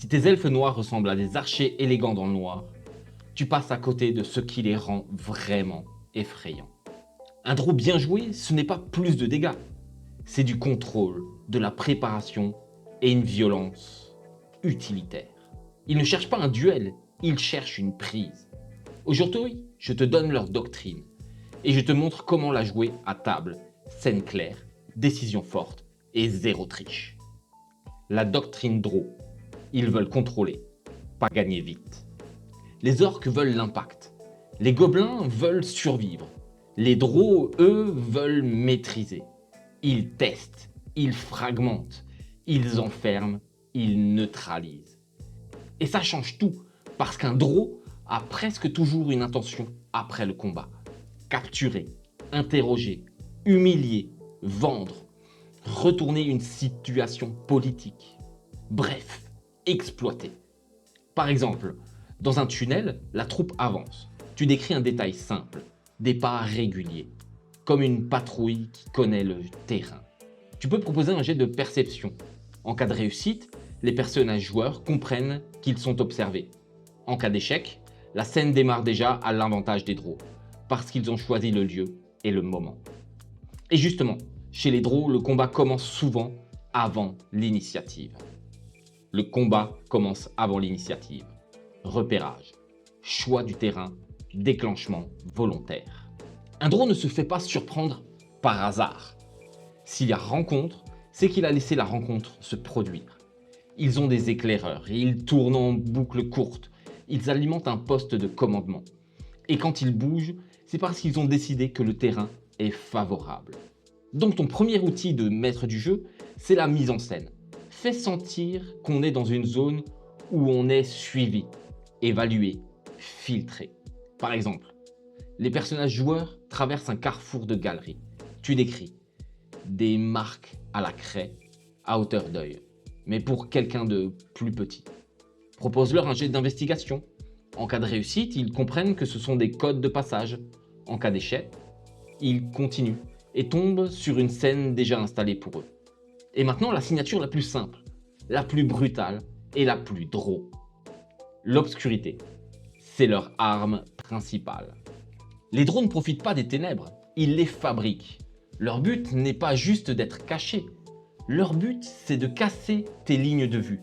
Si tes elfes noirs ressemblent à des archers élégants dans le noir, tu passes à côté de ce qui les rend vraiment effrayants. Un draw bien joué, ce n'est pas plus de dégâts, c'est du contrôle, de la préparation et une violence utilitaire. Ils ne cherchent pas un duel, ils cherchent une prise. Aujourd'hui, je te donne leur doctrine et je te montre comment la jouer à table, scène claire, décision forte et zéro triche. La doctrine draw. Ils veulent contrôler, pas gagner vite. Les orques veulent l'impact. Les gobelins veulent survivre. Les draws, eux, veulent maîtriser. Ils testent, ils fragmentent, ils enferment, ils neutralisent. Et ça change tout, parce qu'un draw a presque toujours une intention après le combat. Capturer, interroger, humilier, vendre, retourner une situation politique. Bref, exploiter. Par exemple, dans un tunnel, la troupe avance. Tu décris un détail simple, des pas réguliers, comme une patrouille qui connaît le terrain. Tu peux proposer un jet de perception. En cas de réussite, les personnages joueurs comprennent qu'ils sont observés. En cas d'échec, la scène démarre déjà à l'avantage des draws, parce qu'ils ont choisi le lieu et le moment. Et justement, chez les draws, le combat commence souvent avant l'initiative. Le combat commence avant l'initiative. Repérage, choix du terrain, déclenchement volontaire. Un draw ne se fait pas surprendre par hasard. S'il y a rencontre, c'est qu'il a laissé la rencontre se produire. Ils ont des éclaireurs et ils tournent en boucle courte. Ils alimentent un poste de commandement. Et quand ils bougent, c'est parce qu'ils ont décidé que le terrain est favorable. Donc ton premier outil de maître du jeu, c'est la mise en scène. Fais sentir qu'on est dans une zone où on est suivi, évalué, filtré. Par exemple, les personnages joueurs traversent un carrefour de galeries. Tu décris des marques à la craie, à hauteur d'œil, mais pour quelqu'un de plus petit. Propose-leur un jet d'investigation. En cas de réussite, ils comprennent que ce sont des codes de passage. En cas d'échec, ils continuent et tombent sur une scène déjà installée pour eux. Et maintenant, la signature la plus simple, la plus brutale et la plus draw. L'obscurité, c'est leur arme principale. Les draws ne profitent pas des ténèbres, ils les fabriquent. Leur but n'est pas juste d'être cachés. Leur but, c'est de casser tes lignes de vue,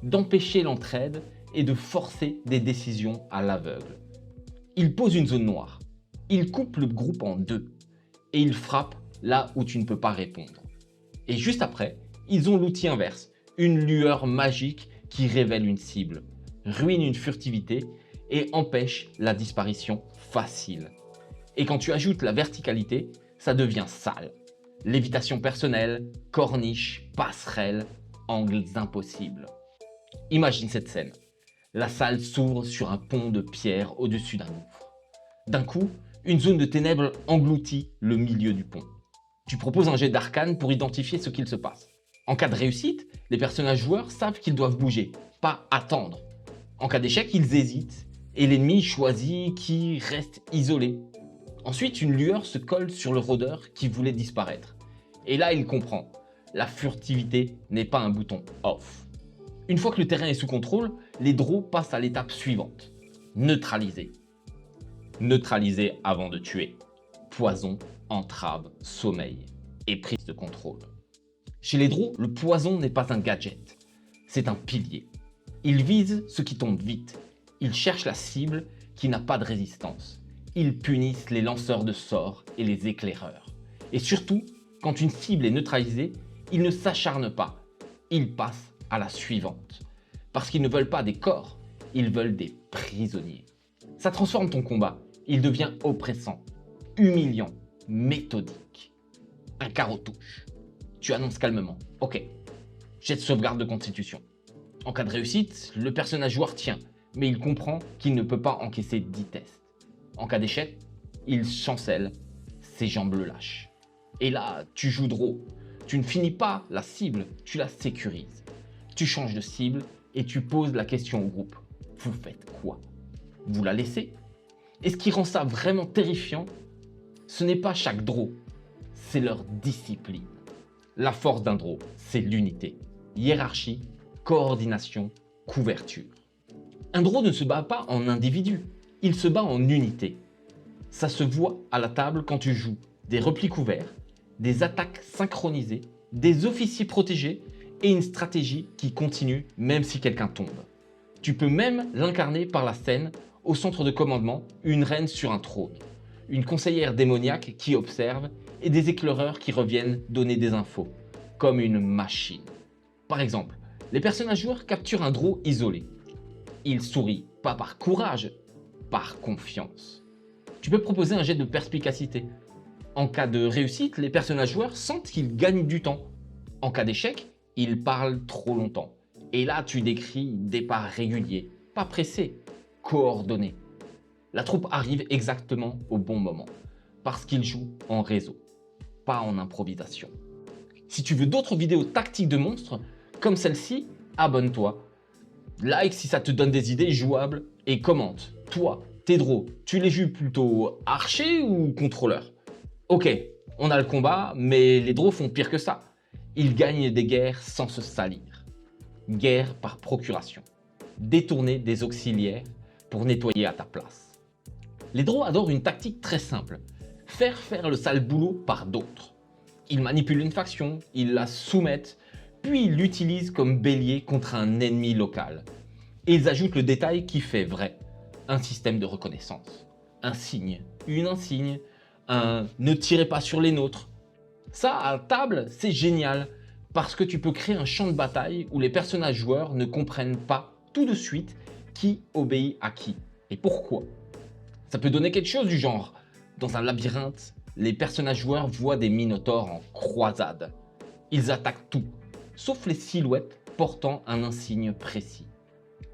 d'empêcher l'entraide et de forcer des décisions à l'aveugle. Ils posent une zone noire, ils coupent le groupe en deux et ils frappent là où tu ne peux pas répondre. Et juste après, ils ont l'outil inverse, une lueur magique qui révèle une cible, ruine une furtivité et empêche la disparition facile. Et quand tu ajoutes la verticalité, ça devient sale. Lévitation personnelle, corniche, passerelle, angles impossibles. Imagine cette scène. La salle s'ouvre sur un pont de pierre au-dessus d'un gouffre. D'un coup, une zone de ténèbres engloutit le milieu du pont. Tu proposes un jet d'arcane pour identifier ce qu'il se passe. En cas de réussite, les personnages joueurs savent qu'ils doivent bouger, pas attendre. En cas d'échec, ils hésitent et l'ennemi choisit qui reste isolé. Ensuite, une lueur se colle sur le rôdeur qui voulait disparaître. Et là, il comprend. La furtivité n'est pas un bouton off. Une fois que le terrain est sous contrôle, les draws passent à l'étape suivante. Neutraliser. Neutraliser avant de tuer. Poison, entrave, sommeil et prise de contrôle. Chez les draws, le poison n'est pas un gadget. C'est un pilier. Il vise ce qui tombe vite. Il cherche la cible qui n'a pas de résistance. Ils punissent les lanceurs de sorts et les éclaireurs. Et surtout, quand une cible est neutralisée, ils ne s'acharnent pas. Ils passent à la suivante. Parce qu'ils ne veulent pas des corps, ils veulent des prisonniers. Ça transforme ton combat. Il devient oppressant, humiliant, méthodique. Un carreau touche. Tu annonces calmement. Ok, jet de sauvegarde de constitution. En cas de réussite, le personnage joueur tient, mais il comprend qu'il ne peut pas encaisser 10 tests. En cas d'échec, il chancelle, ses jambes le lâchent. Et là, tu joues draw. Tu ne finis pas la cible, tu la sécurises. Tu changes de cible et tu poses la question au groupe. Vous faites quoi? Vous la laissez? Et ce qui rend ça vraiment terrifiant, ce n'est pas chaque draw, c'est leur discipline. La force d'un draw, c'est l'unité. Hiérarchie, coordination, couverture. Un draw ne se bat pas en individu, il se bat en unité. Ça se voit à la table quand tu joues des replis couverts, des attaques synchronisées, des officiers protégés et une stratégie qui continue même si quelqu'un tombe. Tu peux même l'incarner par la scène, au centre de commandement, une reine sur un trône, une conseillère démoniaque qui observe et des éclaireurs qui reviennent donner des infos, comme une machine. Par exemple, les personnages joueurs capturent un draw isolé. Ils sourient, pas par courage, par confiance. Tu peux proposer un jet de perspicacité. En cas de réussite, les personnages joueurs sentent qu'ils gagnent du temps. En cas d'échec, ils parlent trop longtemps. Et là, tu décris des pas réguliers, pas pressés, coordonnés. La troupe arrive exactement au bon moment, parce qu'ils jouent en réseau, pas en improvisation. Si tu veux d'autres vidéos tactiques de monstres, comme celle-ci, abonne-toi. Like si ça te donne des idées jouables et commente. Toi, tes draws, tu les joues plutôt archer ou contrôleur? Ok, on a le combat, mais les draws font pire que ça. Ils gagnent des guerres sans se salir. Guerre par procuration. Détourner des auxiliaires pour nettoyer à ta place. Les draws adorent une tactique très simple. Faire le sale boulot par d'autres. Ils manipulent une faction, ils la soumettent, puis ils l'utilisent comme bélier contre un ennemi local. Et ils ajoutent le détail qui fait vrai. Un système de reconnaissance. Un signe, une insigne, un « ne tirez pas sur les nôtres ». Ça, à table, c'est génial, parce que tu peux créer un champ de bataille où les personnages joueurs ne comprennent pas tout de suite qui obéit à qui et pourquoi. Ça peut donner quelque chose du genre, dans un labyrinthe, les personnages joueurs voient des minotaures en croisade. Ils attaquent tout, sauf les silhouettes portant un insigne précis.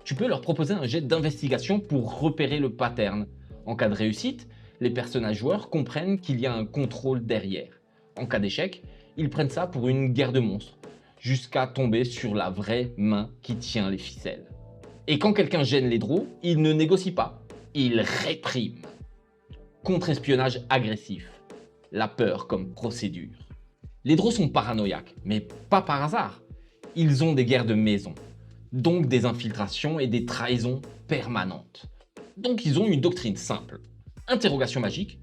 Tu peux leur proposer un jet d'investigation pour repérer le pattern. En cas de réussite, les personnages joueurs comprennent qu'il y a un contrôle derrière. En cas d'échec, ils prennent ça pour une guerre de monstres, jusqu'à tomber sur la vraie main qui tient les ficelles. Et quand quelqu'un gêne les draws, ils ne négocient pas, ils répriment. Contre-espionnage agressif, la peur comme procédure. Les draws sont paranoïaques, mais pas par hasard. Ils ont des guerres de maison, donc des infiltrations et des trahisons permanentes. Donc ils ont une doctrine simple. Interrogation magique,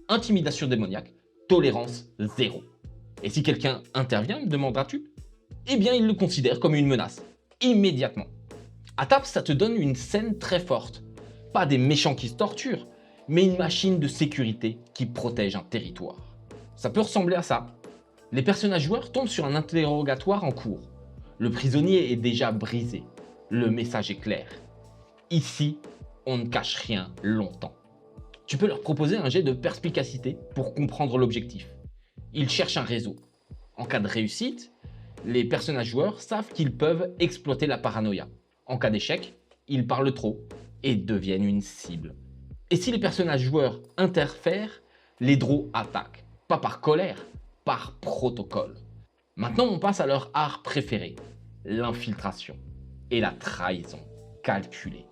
intimidation démoniaque, tolérance zéro. Et si quelqu'un intervient, me demanderas-tu? Eh bien, ils le considèrent comme une menace, immédiatement. À table, ça te donne une scène très forte. Pas des méchants qui se torturent, mais une machine de sécurité qui protège un territoire. Ça peut ressembler à ça. Les personnages joueurs tombent sur un interrogatoire en cours. Le prisonnier est déjà brisé. Le message est clair. Ici, on ne cache rien longtemps. Tu peux leur proposer un jet de perspicacité pour comprendre l'objectif. Ils cherchent un réseau. En cas de réussite, les personnages joueurs savent qu'ils peuvent exploiter la paranoïa. En cas d'échec, ils parlent trop et deviennent une cible. Et si les personnages joueurs interfèrent, les draws attaquent. Pas par colère, par protocole. Maintenant, on passe à leur art préféré, l'infiltration et la trahison calculée.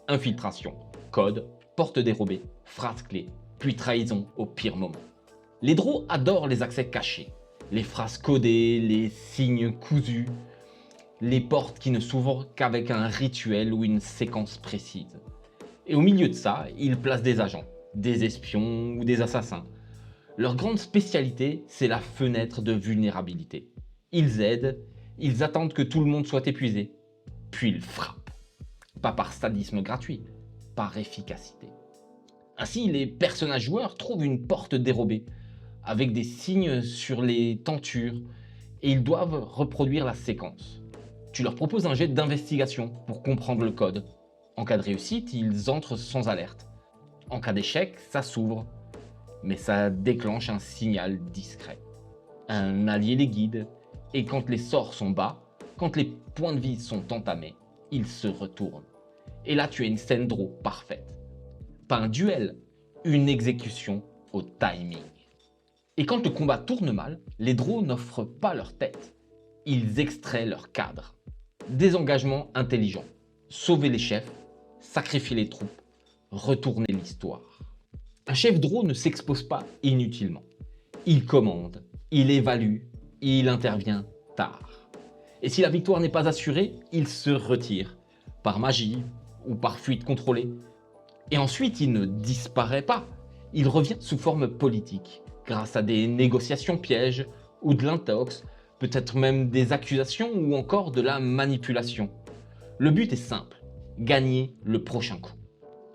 Infiltration, code, porte dérobée, phrase clé, puis trahison au pire moment. Les draws adorent les accès cachés, les phrases codées, les signes cousus, les portes qui ne s'ouvrent qu'avec un rituel ou une séquence précise. Et au milieu de ça, ils placent des agents, des espions ou des assassins. Leur grande spécialité, c'est la fenêtre de vulnérabilité. Ils aident, ils attendent que tout le monde soit épuisé, puis ils frappent. Pas par sadisme gratuit, par efficacité. Ainsi, les personnages joueurs trouvent une porte dérobée, avec des signes sur les tentures, et ils doivent reproduire la séquence. Tu leur proposes un jet d'investigation pour comprendre le code. En cas de réussite, ils entrent sans alerte. En cas d'échec, ça s'ouvre, mais ça déclenche un signal discret. Un allié les guide, et quand les sorts sont bas, quand les points de vie sont entamés, ils se retournent. Et là, tu as une scène draw parfaite. Pas un duel, une exécution au timing. Et quand le combat tourne mal, les draws n'offrent pas leur tête. Ils extraient leur cadre. Désengagement intelligent. Sauver les chefs, sacrifier les troupes, retourner l'histoire. Un chef draw ne s'expose pas inutilement. Il commande, il évalue, il intervient tard. Et si la victoire n'est pas assurée, il se retire, par magie ou par fuite contrôlée. Et ensuite, il ne disparaît pas. Il revient sous forme politique, grâce à des négociations pièges ou de l'intox, peut-être même des accusations ou encore de la manipulation. Le but est simple, gagner le prochain coup.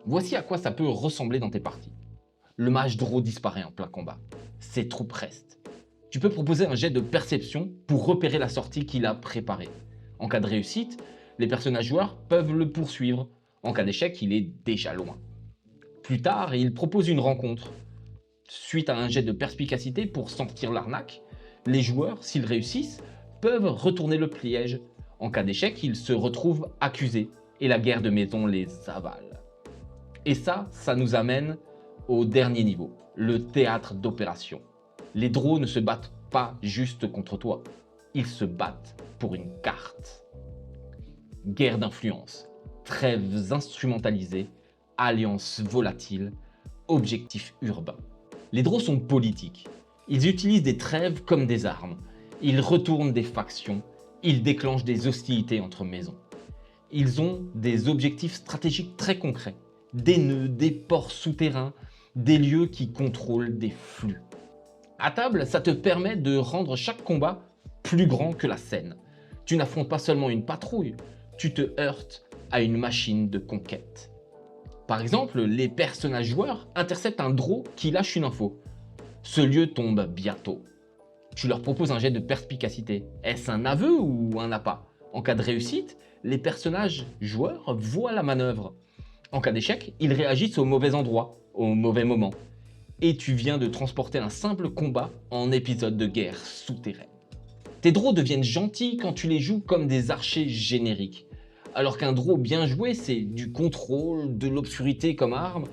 Voici à quoi ça peut ressembler dans tes parties. Le mage Draw disparaît en plein combat. Ses troupes restent. Tu peux proposer un jet de perception pour repérer la sortie qu'il a préparée. En cas de réussite, les personnages joueurs peuvent le poursuivre. En cas d'échec, il est déjà loin. Plus tard, il propose une rencontre. Suite à un jet de perspicacité pour sortir l'arnaque, les joueurs, s'ils réussissent, peuvent retourner le piège. En cas d'échec, ils se retrouvent accusés et la guerre de maison les avale. Et ça nous amène au dernier niveau, le théâtre d'opération. Les Draws ne se battent pas juste contre toi, ils se battent pour une carte. Guerre d'influence, trêves instrumentalisées, alliances volatiles, objectifs urbains. Les Draws sont politiques. Ils utilisent des trêves comme des armes. Ils retournent des factions. Ils déclenchent des hostilités entre maisons. Ils ont des objectifs stratégiques très concrets. Des nœuds, des ports souterrains, des lieux qui contrôlent des flux. À table, ça te permet de rendre chaque combat plus grand que la scène. Tu n'affrontes pas seulement une patrouille, tu te heurtes à une machine de conquête. Par exemple, les personnages joueurs interceptent un Draw qui lâche une info. Ce lieu tombe bientôt. Tu leur proposes un jet de perspicacité. Est-ce un aveu ou un appât? En cas de réussite, les personnages joueurs voient la manœuvre. En cas d'échec, ils réagissent au mauvais endroit, au mauvais moment. Et tu viens de transporter un simple combat en épisode de guerre souterraine. Tes Draws deviennent gentils quand tu les joues comme des archers génériques. Alors qu'un Draw bien joué, c'est du contrôle, de l'obscurité comme arme,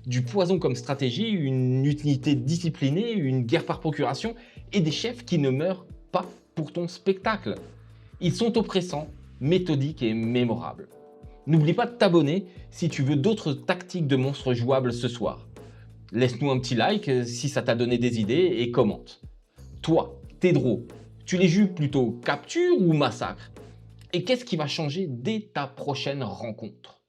du poison comme stratégie, une unité disciplinée, une guerre par procuration et des chefs qui ne meurent pas pour ton spectacle. Ils sont oppressants, méthodiques et mémorables. N'oublie pas de t'abonner si tu veux d'autres tactiques de monstres jouables ce soir. Laisse-nous un petit like si ça t'a donné des idées et commente. Toi, tes Draws, tu les joues plutôt capture ou massacre? Et qu'est-ce qui va changer dès ta prochaine rencontre?